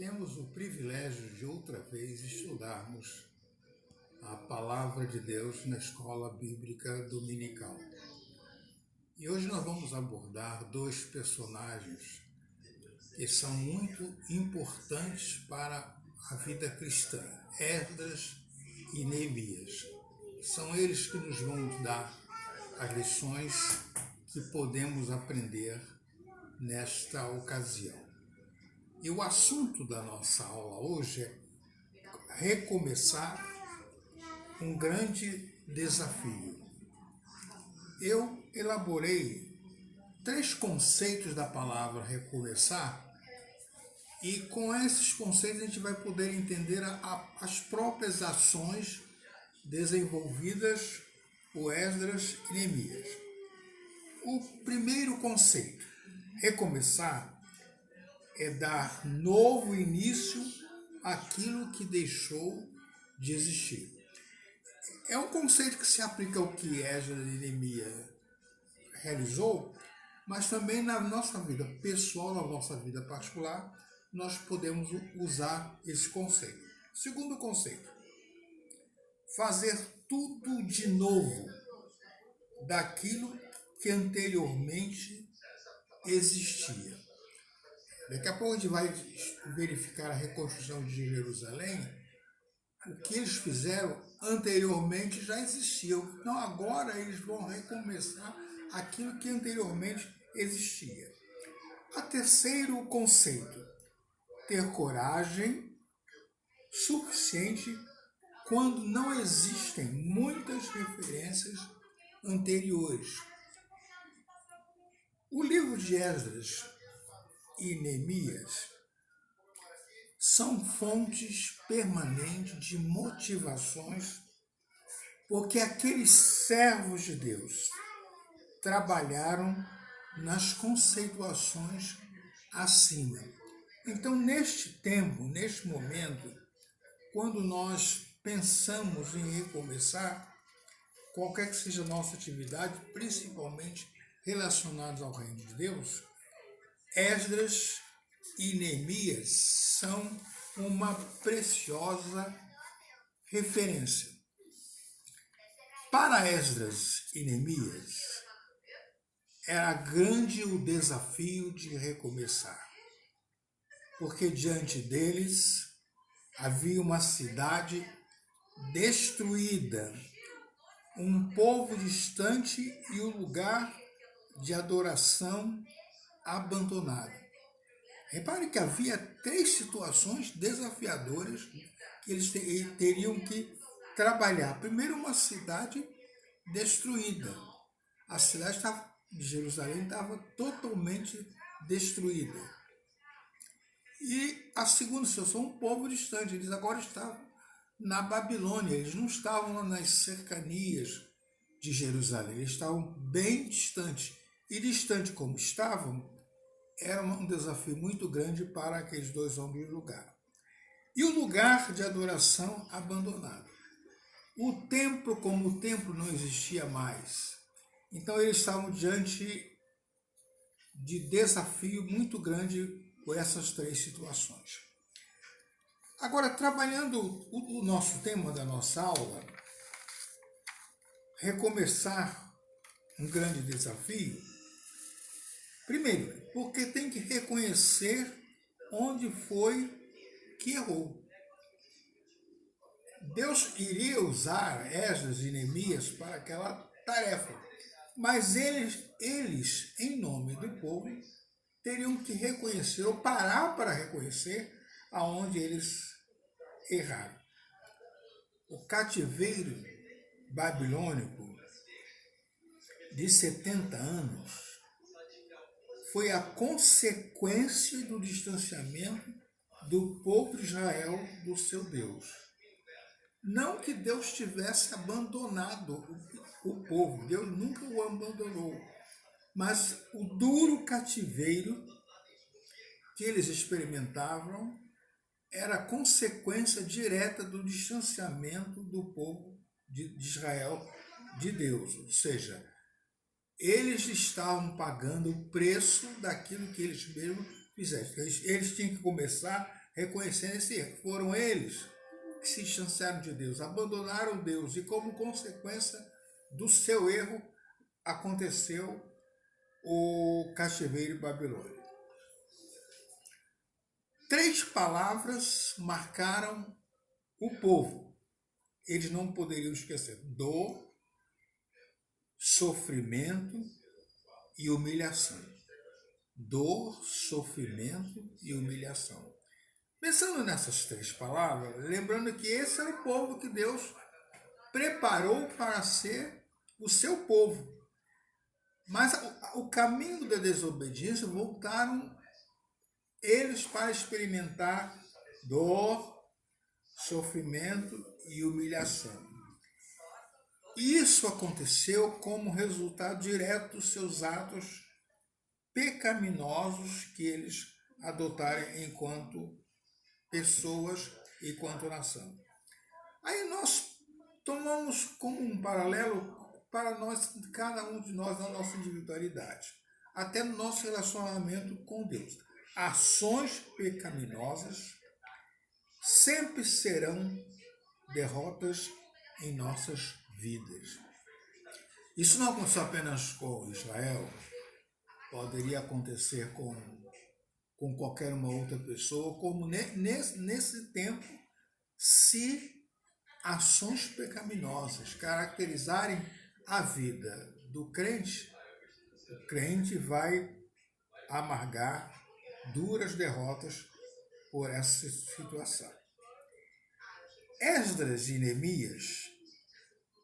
Temos o privilégio de outra vez estudarmos a Palavra de Deus na Escola Bíblica Dominical. E hoje nós vamos abordar dois personagens que são muito importantes para a vida cristã, Esdras e Neemias. São eles que nos vão dar as lições que podemos aprender nesta ocasião. E o assunto da nossa aula hoje é recomeçar um grande desafio. Eu elaborei 3 conceitos da palavra recomeçar e com esses conceitos a gente vai poder entender as próprias ações desenvolvidas por Esdras e Neemias. O primeiro conceito, recomeçar, é dar novo início àquilo que deixou de existir. É um conceito que se aplica ao que Esdras e Neemias realizou, mas também na nossa vida pessoal, na nossa vida particular, nós podemos usar esse conceito. Segundo conceito, fazer tudo de novo daquilo que anteriormente existia. Daqui a pouco a gente vai verificar a reconstrução de Jerusalém. O que eles fizeram anteriormente já existia. Então agora eles vão recomeçar aquilo que anteriormente existia. O terceiro conceito, ter coragem suficiente quando não existem muitas referências anteriores. O livro de Esdras e Neemias são fontes permanentes de motivações, porque aqueles servos de Deus trabalharam nas conceituações acima. Então, neste tempo, neste momento, quando nós pensamos em recomeçar, qualquer que seja a nossa atividade, principalmente relacionados ao reino de Deus, Esdras e Neemias são uma preciosa referência. Para Esdras e Neemias, era grande o desafio de recomeçar, porque diante deles havia uma cidade destruída, um povo distante e um lugar de adoração abandonado. Repare que havia 3 situações desafiadoras que eles teriam que trabalhar. Primeiro, uma cidade destruída. A cidade de Jerusalém estava totalmente destruída. E a segunda situação, um povo distante. Eles agora estavam na Babilônia, eles não estavam lá nas cercanias de Jerusalém, eles estavam bem distantes. E distante como estavam, era um desafio muito grande para aqueles 2 homens do lugar. E o lugar de adoração abandonado. O templo, como o templo não existia mais. Então eles estavam diante de desafio muito grande por essas 3 situações. Agora, trabalhando o nosso tema da nossa aula, recomeçar um grande desafio. Primeiro, porque tem que reconhecer onde foi que errou. Deus iria usar Esdras e Neemias para aquela tarefa, mas eles, em nome do povo, teriam que reconhecer ou parar para reconhecer aonde eles erraram. O cativeiro babilônico de 70 anos foi a consequência do distanciamento do povo de Israel do seu Deus. Não que Deus tivesse abandonado o povo, Deus nunca o abandonou, mas o duro cativeiro que eles experimentavam era consequência direta do distanciamento do povo de Israel de Deus, ou seja, eles estavam pagando o preço daquilo que eles mesmos fizeram. Eles tinham que começar reconhecendo esse erro. Foram eles que se distanciaram de Deus, abandonaram Deus e, como consequência do seu erro, aconteceu o cativeiro babilônico. 3 palavras marcaram o povo. Eles não poderiam esquecer: dor, sofrimento e humilhação. Dor, sofrimento e humilhação. Pensando nessas 3 palavras, lembrando que esse era o povo que Deus preparou para ser o seu povo. Mas o caminho da desobediência voltaram eles para experimentar dor, sofrimento e humilhação. Isso aconteceu como resultado direto dos seus atos pecaminosos que eles adotaram enquanto pessoas e quanto nação. Aí nós tomamos como um paralelo para nós, cada um de nós, na nossa individualidade, até no nosso relacionamento com Deus. Ações pecaminosas sempre serão derrotas em nossas vidas. Isso não aconteceu apenas com Israel, poderia acontecer com qualquer uma outra pessoa, como nesse tempo, se ações pecaminosas caracterizarem a vida do crente, o crente vai amargar duras derrotas por essa situação. Esdras e Neemias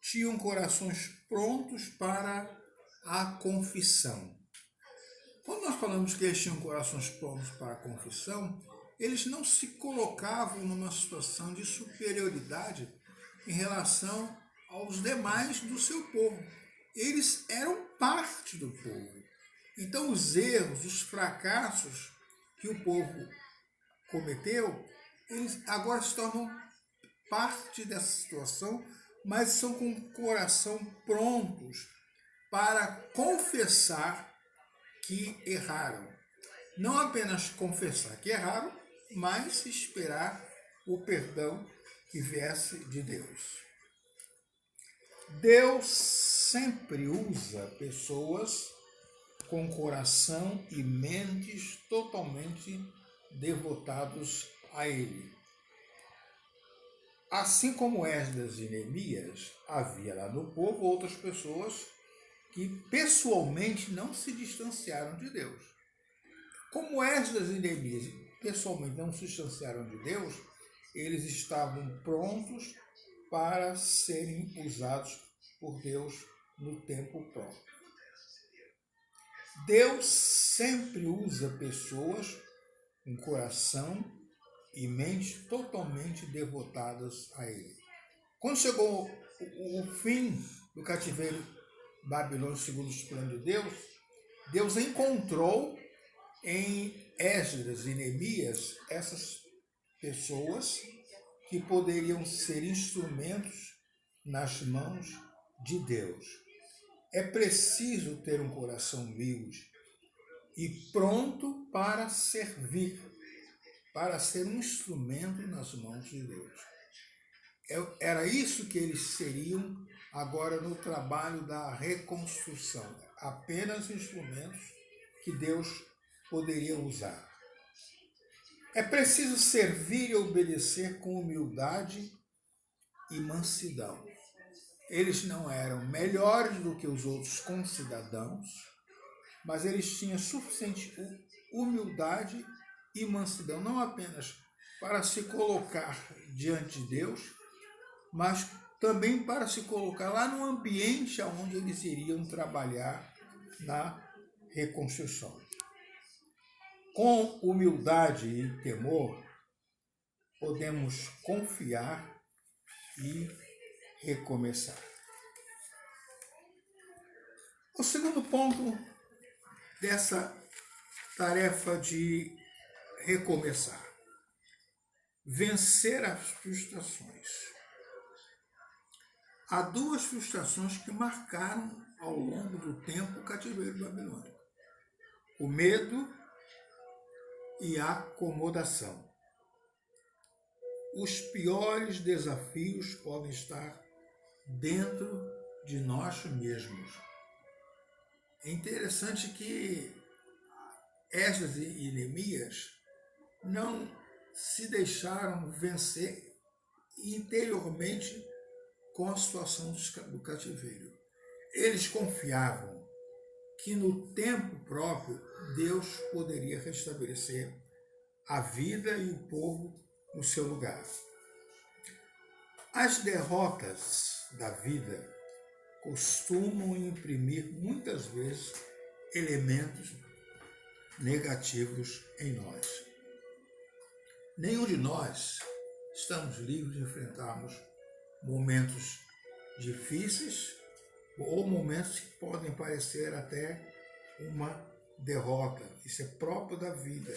tinham corações prontos para a confissão. Quando nós falamos que eles tinham corações prontos para a confissão, eles não se colocavam numa situação de superioridade em relação aos demais do seu povo. Eles eram parte do povo. Então os erros, os fracassos que o povo cometeu, eles agora se tornam parte dessa situação, mas são com o coração prontos para confessar que erraram. Não apenas confessar que erraram, mas esperar o perdão que viesse de Deus. Deus sempre usa pessoas com coração e mentes totalmente devotados a Ele. Assim como Esdras e Neemias, havia lá no povo outras pessoas que pessoalmente não se distanciaram de Deus. Como Esdras e Neemias pessoalmente não se distanciaram de Deus, eles estavam prontos para serem usados por Deus no tempo próprio. Deus sempre usa pessoas com coração e mente totalmente devotadas a Ele. Quando chegou o fim do cativeiro babilônico segundo os planos de Deus, Deus encontrou em Esdras e Neemias essas pessoas que poderiam ser instrumentos nas mãos de Deus. É preciso ter um coração humilde e pronto para servir, para ser um instrumento nas mãos de Deus. Era isso que eles seriam agora no trabalho da reconstrução, apenas instrumentos que Deus poderia usar. É preciso servir e obedecer com humildade e mansidão. Eles não eram melhores do que os outros concidadãos, mas eles tinham suficiente humildade e mansidão, não apenas para se colocar diante de Deus, mas também para se colocar lá no ambiente onde eles iriam trabalhar na reconstrução. Com humildade e temor, podemos confiar e recomeçar. O segundo ponto dessa tarefa de recomeçar: vencer as frustrações. Há 2 frustrações que marcaram ao longo do tempo o cativeiro babilônico: o medo e a acomodação. os piores desafios podem estar dentro de nós mesmos. É interessante que Esdras e Neemias não se deixaram vencer interiormente com a situação do cativeiro. Eles confiavam que no tempo próprio Deus poderia restabelecer a vida e o povo no seu lugar. As derrotas da vida costumam imprimir muitas vezes elementos negativos em nós. Nenhum de nós estamos livres de enfrentarmos momentos difíceis ou momentos que podem parecer até uma derrota. Isso é próprio da vida.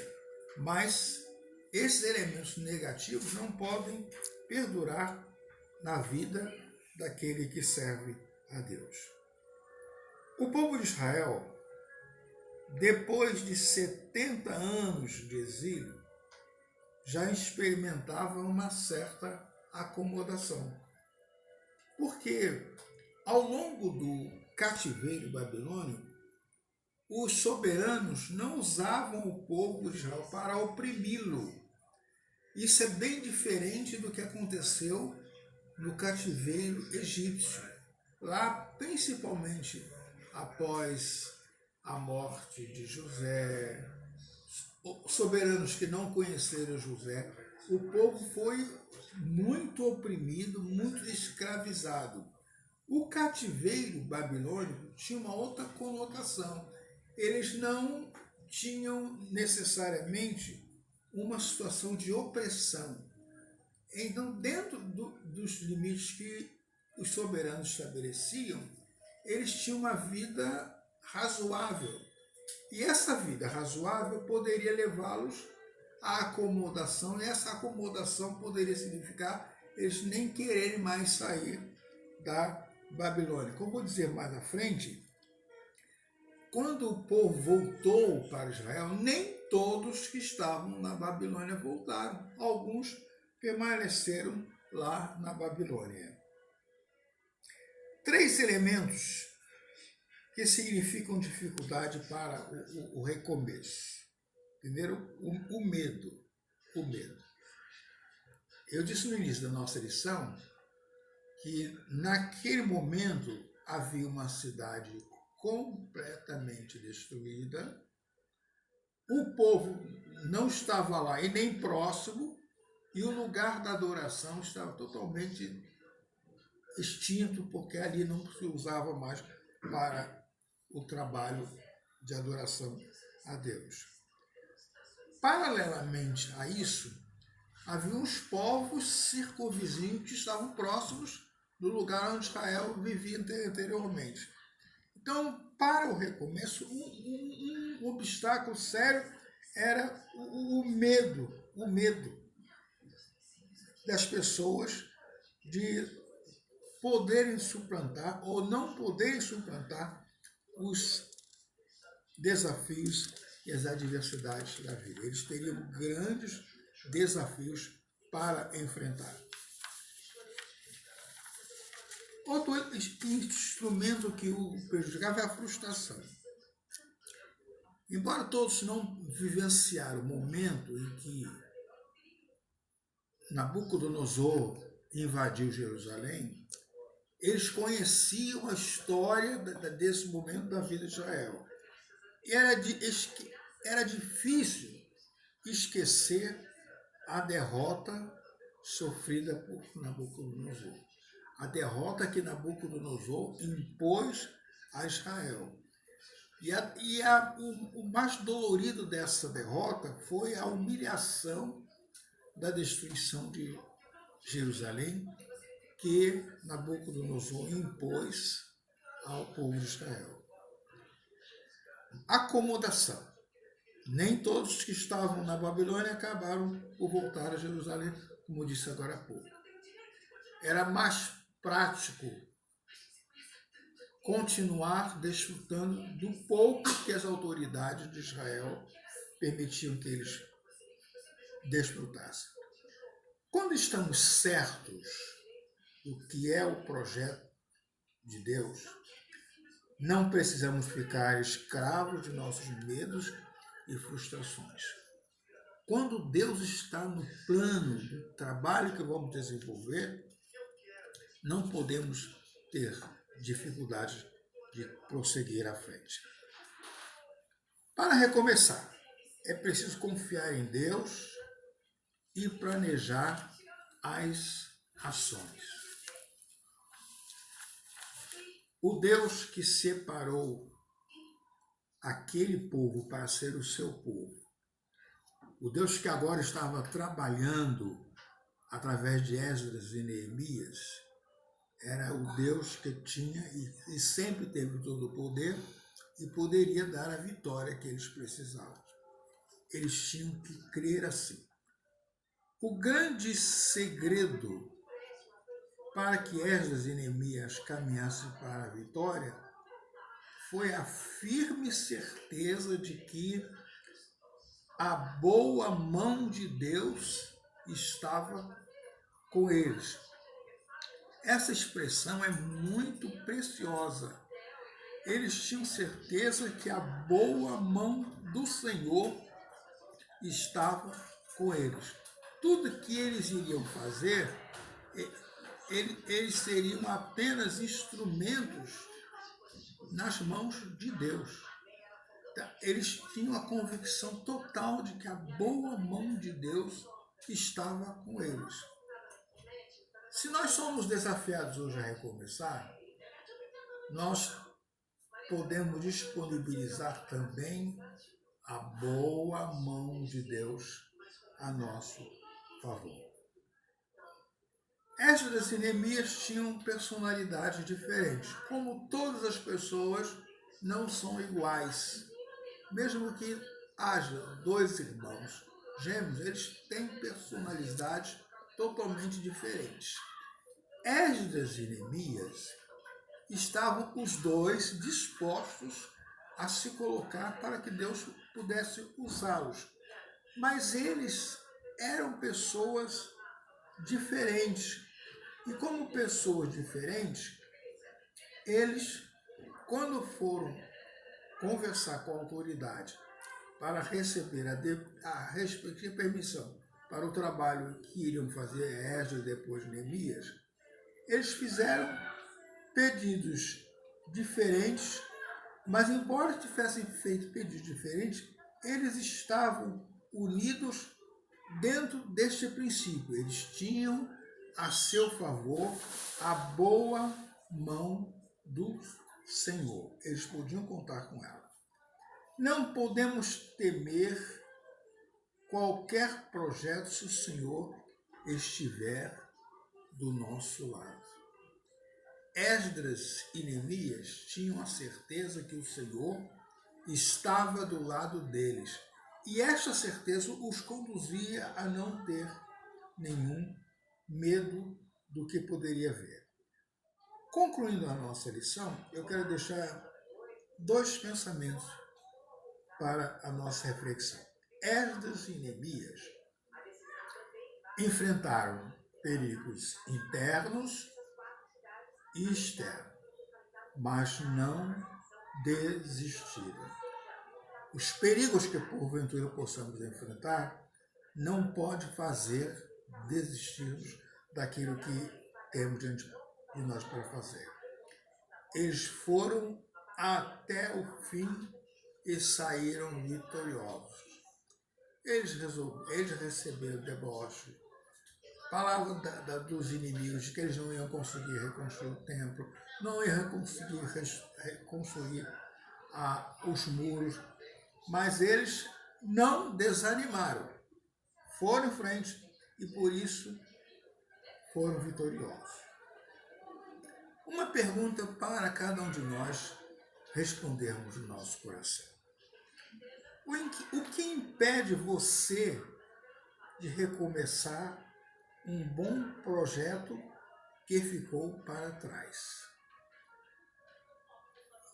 Mas esses elementos negativos não podem perdurar na vida daquele que serve a Deus. O povo de Israel, depois de 70 anos de exílio, já experimentava uma certa acomodação. Porque ao longo do cativeiro babilônico, os soberanos não usavam o povo de Israel para oprimi-lo. Isso é bem diferente do que aconteceu no cativeiro egípcio. Lá, principalmente após a morte de José, soberanos que não conheceram José, o povo foi muito oprimido, muito escravizado. O cativeiro babilônico tinha uma outra conotação. Eles não tinham necessariamente uma situação de opressão. Então, dentro dos limites que os soberanos estabeleciam, eles tinham uma vida razoável. E essa vida razoável poderia levá-los à acomodação, e essa acomodação poderia significar eles nem quererem mais sair da Babilônia. Como vou dizer mais à frente, quando o povo voltou para Israel, nem todos que estavam na Babilônia voltaram. Alguns permaneceram lá na Babilônia. 3 elementos que significam dificuldade para o recomeço. Primeiro, o medo. O medo. Eu disse no início da nossa lição que naquele momento havia uma cidade completamente destruída, o povo não estava lá e nem próximo, e o lugar da adoração estava totalmente extinto, porque ali não se usava mais para o trabalho de adoração a Deus. Paralelamente a isso, havia uns povos circunvizinhos que estavam próximos do lugar onde Israel vivia anteriormente. Então, para o recomeço, um obstáculo sério era o medo das pessoas de poderem suplantar ou não poderem suplantar os desafios e as adversidades da vida. Eles teriam grandes desafios para enfrentar. Outro instrumento que o prejudicava é a frustração. Embora todos não vivenciaram o momento em que Nabucodonosor invadiu Jerusalém, eles conheciam a história desse momento da vida de Israel. E era difícil esquecer a derrota sofrida por Nabucodonosor. A derrota que Nabucodonosor impôs a Israel. O mais dolorido dessa derrota foi a humilhação da destruição de Jerusalém, que Nabucodonosor impôs ao povo de Israel. Acomodação. Nem todos que estavam na Babilônia acabaram por voltar a Jerusalém, como eu disse agora há pouco. Era mais prático continuar desfrutando do pouco que as autoridades de Israel permitiam que eles desfrutassem. Quando estamos certos do que é o projeto de Deus, não precisamos ficar escravos de nossos medos e frustrações. Quando Deus está no plano do trabalho que vamos desenvolver, não podemos ter dificuldade de prosseguir à frente. Para recomeçar, é preciso confiar em Deus e planejar as ações. O Deus que separou aquele povo para ser o seu povo, o Deus que agora estava trabalhando através de Esdras e Neemias, era o Deus que tinha e sempre teve todo o poder e poderia dar a vitória que eles precisavam. Eles tinham que crer assim. O grande segredo para que Esdras e Neemias caminhassem para a vitória foi a firme certeza de que a boa mão de Deus estava com eles. Essa expressão é muito preciosa. Eles tinham certeza que a boa mão do Senhor estava com eles. Tudo que eles iriam fazer, eles seriam apenas instrumentos nas mãos de Deus. Eles tinham a convicção total de que a boa mão de Deus estava com eles. Se nós somos desafiados hoje a recomeçar, nós podemos disponibilizar também a boa mão de Deus a nosso favor. Esdras e Neemias tinham personalidades diferentes. Como todas as pessoas não são iguais. Mesmo que haja dois irmãos gêmeos, eles têm personalidades totalmente diferentes. Esdras e Neemias estavam os dois dispostos a se colocar para que Deus pudesse usá-los. Mas eles eram pessoas diferentes. E como pessoas diferentes, eles, quando foram conversar com a autoridade para receber a respectiva permissão para o trabalho que iriam fazer Esdras e depois Neemias, eles fizeram pedidos diferentes, mas embora tivessem feito pedidos diferentes, eles estavam unidos dentro deste princípio. Eles tinham a seu favor a boa mão do Senhor. Eles podiam contar com ela. Não podemos temer qualquer projeto se o Senhor estiver do nosso lado. Esdras e Neemias tinham a certeza que o Senhor estava do lado deles. E esta certeza os conduzia a não ter nenhum medo do que poderia vir. Concluindo a nossa lição, eu quero deixar dois pensamentos para a nossa reflexão. Esdras e Neemias enfrentaram perigos internos e externos, mas não desistiram. Os perigos que porventura possamos enfrentar não pode fazer desistirmos daquilo que temos diante de nós para fazer. Eles foram até o fim e saíram vitoriosos. Eles receberam deboche, palavra dos inimigos de que eles não iam conseguir reconstruir o templo, não iam conseguir reconstruir os muros, mas eles não desanimaram, foram em frente e por isso foram vitoriosos. Uma pergunta para cada um de nós respondermos no nosso coração. O que impede você de recomeçar um bom projeto que ficou para trás?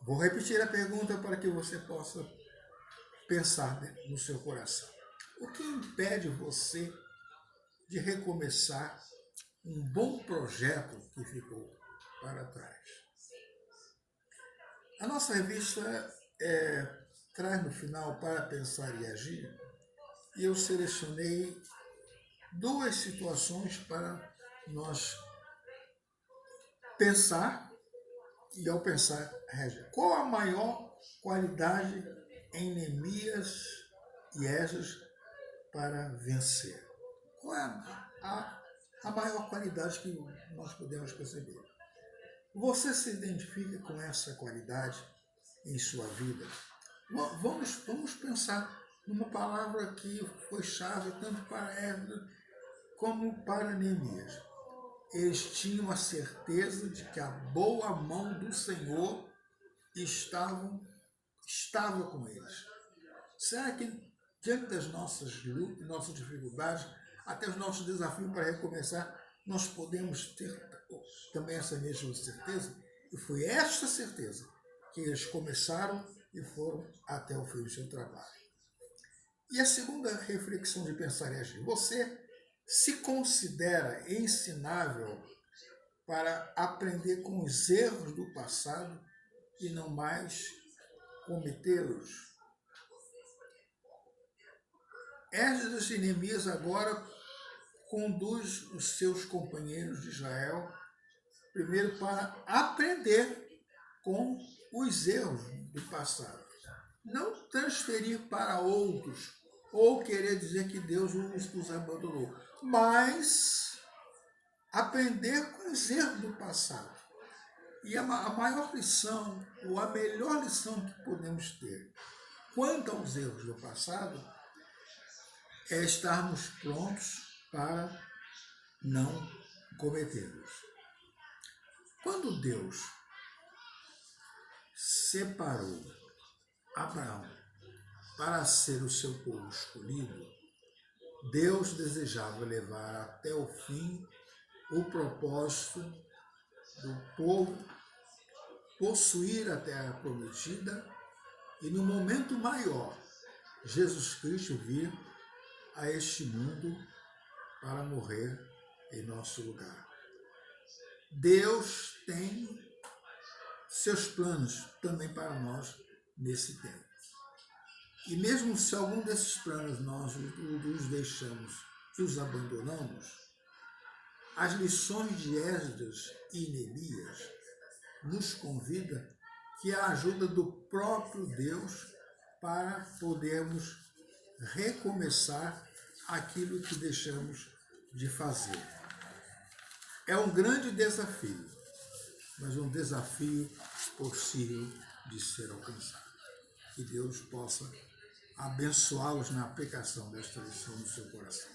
Vou repetir a pergunta para que você possa pensar no seu coração. O que impede você de recomeçar um bom projeto que ficou para trás. A nossa revista traz no final Para Pensar e Agir, e eu selecionei 2 situações para nós pensar e, ao pensar, reagir. Qual a maior qualidade em Neemias e Esdras para vencer? Qual é a maior qualidade que nós podemos perceber? Você se identifica com essa qualidade em sua vida? Vamos pensar numa palavra que foi chave tanto para Esdras como para Neemias. Eles tinham a certeza de que a boa mão do Senhor estava com eles. Será que diante das nossas lutas, nossas dificuldades, até os nossos desafios para recomeçar, nós podemos ter também essa mesma certeza? E foi esta certeza que eles começaram e foram até o fim do seu trabalho. E a segunda reflexão de pensar é agir. Você se considera ensinável para aprender com os erros do passado e não mais cometê-los? Esdras e Neemias agora conduz os seus companheiros de Israel primeiro para aprender com os erros do passado. Não transferir para outros ou querer dizer que Deus os abandonou, mas aprender com os erros do passado. E a maior lição, ou a melhor lição que podemos ter quanto aos erros do passado, é estarmos prontos para não cometê-los. Quando Deus separou Abraão para ser o seu povo escolhido, Deus desejava levar até o fim o propósito do povo possuir a terra prometida e, no momento maior, Jesus Cristo vir a este mundo para morrer em nosso lugar. Deus tem seus planos também para nós nesse tempo. E mesmo se algum desses planos nós os deixamos e os abandonamos, as lições de Esdras e Neemias nos convida que a ajuda do próprio Deus para podermos recomeçar aquilo que deixamos de fazer. É um grande desafio, mas um desafio possível de ser alcançado. Que Deus possa abençoá-los na aplicação desta lição no seu coração.